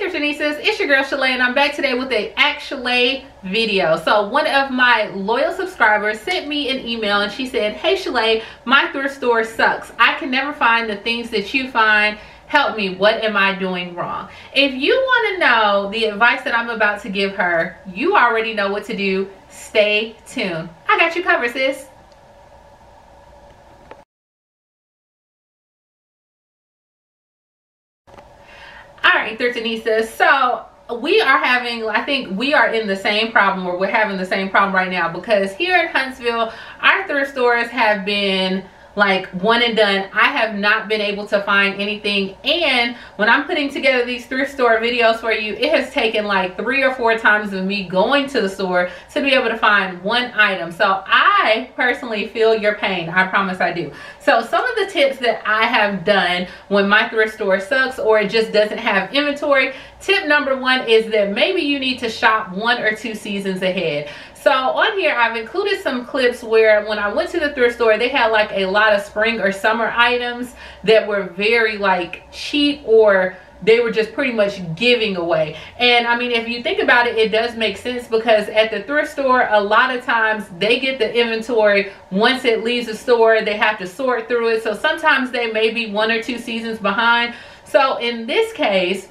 Thriftinistas, it's your girl Shalae, and I'm back today with a Shalae video. So one of my loyal subscribers sent me an email and she said, "Hey Shalae, my thrift store sucks. I can never find the things that you find. Help me, what am I doing wrong?" If you want to know the advice that I'm about to give her, you already know what to do. Stay tuned. I got you covered, sis. Alright, Thriftinistas, so we are having, I think we are in the same problem, or we're having the same problem right now, because here in Huntsville, our thrift stores have been like one and done. I have not been able to find anything, and when I'm putting together these thrift store videos for you, it has taken like 3 or 4 times of me going to the store to be able to find one item. So I personally feel your pain. I promise I do. So some of the tips that I have done when my thrift store sucks or it just doesn't have inventory. Tip number 1 is that maybe you need to shop 1 or 2 seasons ahead. So on here I've included some clips where when I went to the thrift store, they had like a lot of spring or summer items that were very like cheap, or they were just pretty much giving away. And I mean, if you think about it, it does make sense, because at the thrift store a lot of times they get the inventory once it leaves the store. They have to sort through it, so sometimes they may be 1 or 2 seasons behind. So in this case,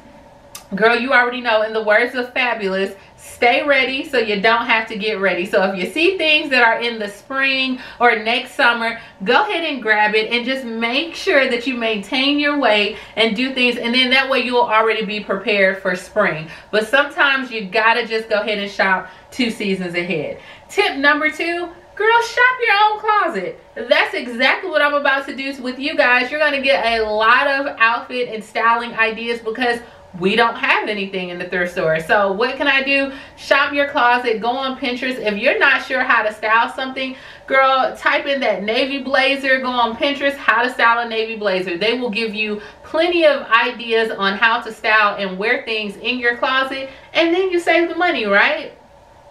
girl, you already know, in the words of Fabulous, stay ready so you don't have to get ready. So if you see things that are in the spring or next summer, go ahead and grab it, and just make sure that you maintain your weight and do things, and then that way you'll already be prepared for spring. But sometimes you gotta just go ahead and shop 2 seasons ahead. Tip number 2, girl, shop your own closet. That's exactly what I'm about to do with you guys. You're gonna get a lot of outfit and styling ideas because we don't have anything in the thrift store. So what can I do? Shop your closet. Go on Pinterest. If you're not sure how to style something, girl, type in that navy blazer. Go on Pinterest, how to style a navy blazer. They will give you plenty of ideas on how to style and wear things in your closet, and then you save the money, right?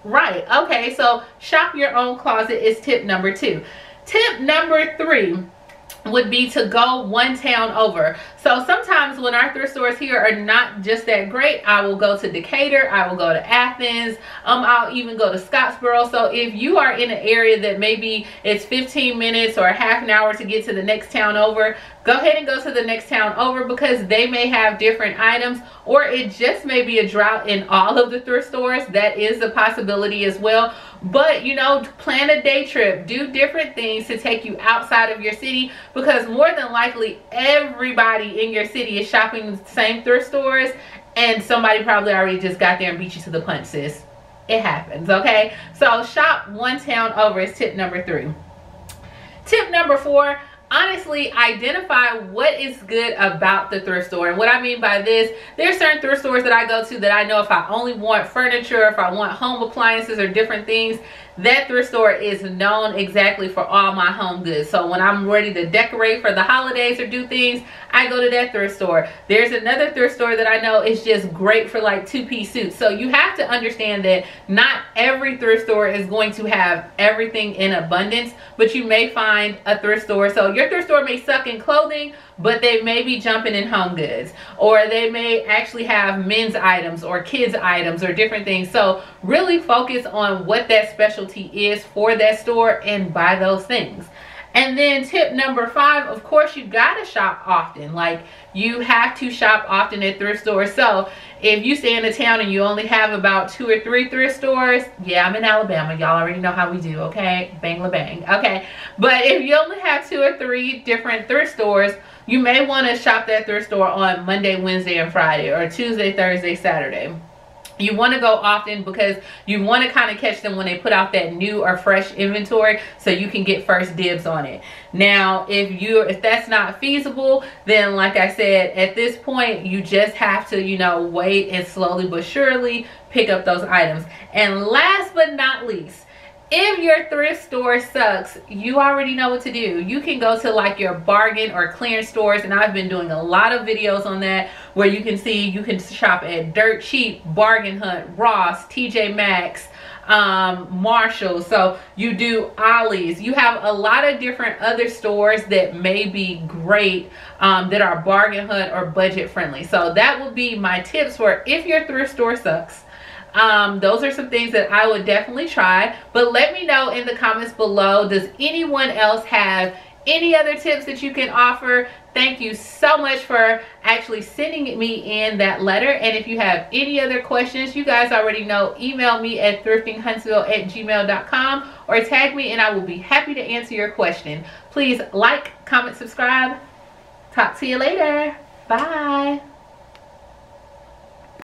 Right. Okay, so shop your own closet is tip number 2. Tip number 3 would be to go one town over. So sometimes when our thrift stores here are not just that great, I will go to Decatur, I will go to Athens, I'll even go to Scottsboro. So if you are in an area that maybe it's 15 minutes or a half an hour to get to the next town over, go ahead and go to the next town over, because they may have different items, or it just may be a drought in all of the thrift stores. That is a possibility as well. But you know, plan a day trip, do different things to take you outside of your city, because more than likely everybody in your city is shopping the same thrift stores, and somebody probably already just got there and beat you to the punch, sis. It happens, okay? So shop one town over is tip number 3. Tip number 4, honestly, identify what is good about the thrift store. And what I mean by this, there's certain thrift stores that I go to that I know if I only want furniture, if I want home appliances or different things, that thrift store is known exactly for all my home goods. So when I'm ready to decorate for the holidays or do things, I go to that thrift store. There's another thrift store that I know is just great for like 2-piece suits. So you have to understand that not every thrift store is going to have everything in abundance, but you may find a thrift store. So your thrift store may suck in clothing, but they may be jumping in home goods, or they may actually have men's items or kids items or different things. So really focus on what that specialty is for that store and buy those things. And then tip number 5, of course, you gotta shop often. Like, you have to shop often at thrift stores. So if you stay in a town and you only have about 2 or 3 thrift stores, yeah, I'm in Alabama, y'all already know how we do, okay? Bang la bang. Okay, but if you only have 2 or 3 different thrift stores, you may want to shop that thrift store on Monday, Wednesday, and Friday, or Tuesday, Thursday, Saturday. You want to go often because you want to kind of catch them when they put out that new or fresh inventory, so you can get first dibs on it. Now, if that's not feasible, then like I said, at this point you just have to, you know, wait and slowly but surely pick up those items. And last but not least, if your thrift store sucks, you already know what to do. You can go to like your bargain or clearance stores, and I've been doing a lot of videos on that, where you can see you can shop at Dirt Cheap, Bargain Hunt, Ross, TJ Maxx, Marshalls, so you do Ollie's. You have a lot of different other stores that may be great, that are bargain hunt or budget friendly. So that would be my tips for if your thrift store sucks. Those are some things that I would definitely try. But let me know in the comments below, does anyone else have any other tips that you can offer? Thank you so much for actually sending me in that letter. And if you have any other questions, you guys already know, email me at thriftinghuntsville@gmail.com or tag me and I will be happy to answer your question. Please like, comment, subscribe. Talk to you later. Bye.